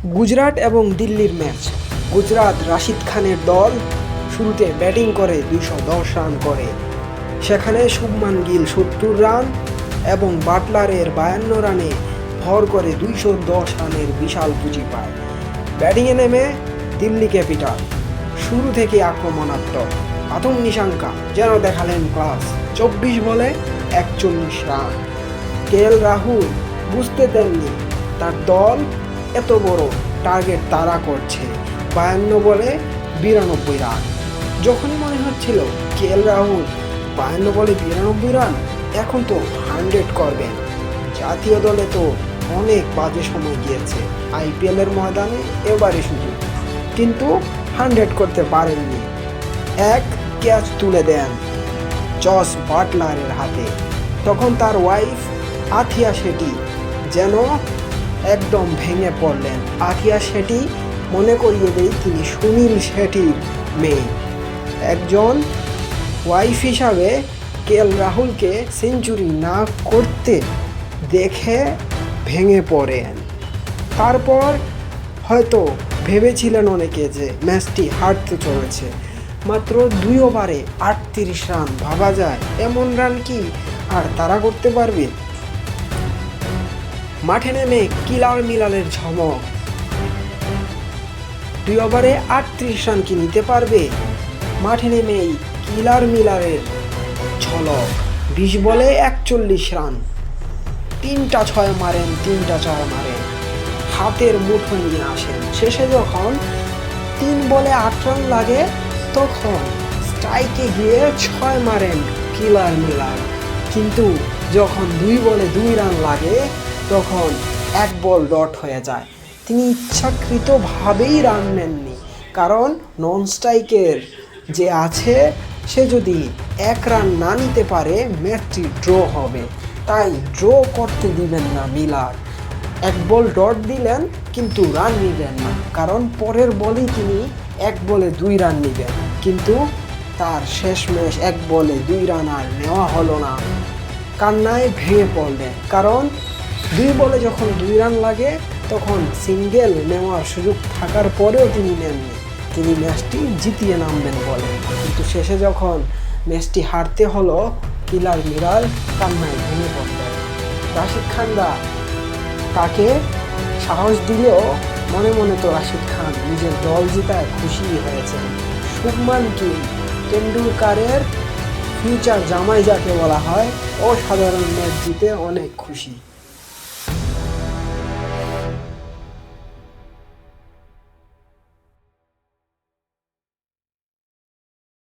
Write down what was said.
গুজরাট এবং দিল্লির ম্যাচ। গুজরাট রাশিদ খানের দল শুরুতে ব্যাটিং করে 210 রান করে। সেখানে শুভমান গিল 70 রান এবং বাটলারের 52 রানে ভর করে 210 রানের বিশাল পুঁজি পায়। ব্যাটিংয়ে নেমে দিল্লি ক্যাপিটাল শুরু থেকে আক্রমণাত্মক। আতঙ্ক নিশাঙ্কা যেন দেখালেন ক্লাস। 24 বলে 41 রান। রাহুল বুঝতে দেননি তার দল এত বড় টার্গেট তারা করছে। 52 বলে 92 রান। যখনই মনে হচ্ছিল রাহুল 52 বলে 92 রান, এখন তো 100 করবেন। জাতীয় দলে তো অনেক বাজে সময় গিয়েছে, আইপিএলের ময়দানে এবারে সুযোগ, কিন্তু 100 করতে পারেননি। এক ক্যাচ তুলে দেন জস বাটলারের হাতে। তখন তার ওয়াইফ আথিয়া শেঠি যেন একদম ভেঙে পড়লেন। আথিয়া শেঠি মনে করিয়ে দেয় তিনি সুনীল শেঠির মেয়ে। একজন ওয়াইফ হিসাবে রাহুলকে সেঞ্চুরি না করতে দেখে ভেঙে পড়েন। তারপর হয়তো ভেবেছিলেন অনেকে যে ম্যাচটি হারতে চলেছে। মাত্র 2 ওভারে 38 রান, ভাবা যায় এমন রান কি আর তারা করতে পারবে? মাঠে নেমে কিলার মিলারের ঝমক। 2 ওভারে 38 রান কি নিতে পারবে? মাঠে নেমেই কিলার মিলারের ঝলক। 20 বলে 41 রান, 3টা 6 মারেন, 3টা 4 মারেন, হাতের মুঠো নিয়ে আসেন। শেষে যখন 3 বলে 8 রান লাগে তখন স্ট্রাইকে গিয়ে 6 মারেন কিলার মিলার। কিন্তু যখন 2 বলে 2 রান লাগে তখন 1 বল ডট হয়ে যায়। তিনি ইচ্ছাকৃতভাবেই রান নেননি, কারণ নন স্ট্রাইকের যে আছে সে যদি 1 রান না নিতে পারে ম্যাচটি ড্র হবে, তাই ড্র করতে দিবেন না মিলার। 1 বল ডট দিলেন কিন্তু রান নিবেন না, কারণ পরের বলেই তিনি 1 বলে 2 রান নেবেন। কিন্তু তার শেষমেশ 1 বলে 2 রান আর নেওয়া হলো না। কান্নায় ভেঙে পড়লেন, কারণ 2 বলে যখন 2 রান লাগে তখন সিঙ্গেল নেওয়ার সুযোগ থাকার পরেও তিনি নেননি। তিনি ম্যাচটি জিতিয়ে নামবেন বলে, কিন্তু শেষে যখন ম্যাচটি হারতে হলো কিলার মিলার কান্নায় ভেঙে পড়লেন। রাশিদ খানরা তাকে সাহস দিলেও মনে মনে তো রাশিদ খান নিজের দল জেতায় খুশি হয়েছেন। শুভমান গিল টেন্ডুলকারের ফিউচার জামাই যাকে বলা হয়, অসাধারণ ম্যাচ জিতে অনেক খুশি।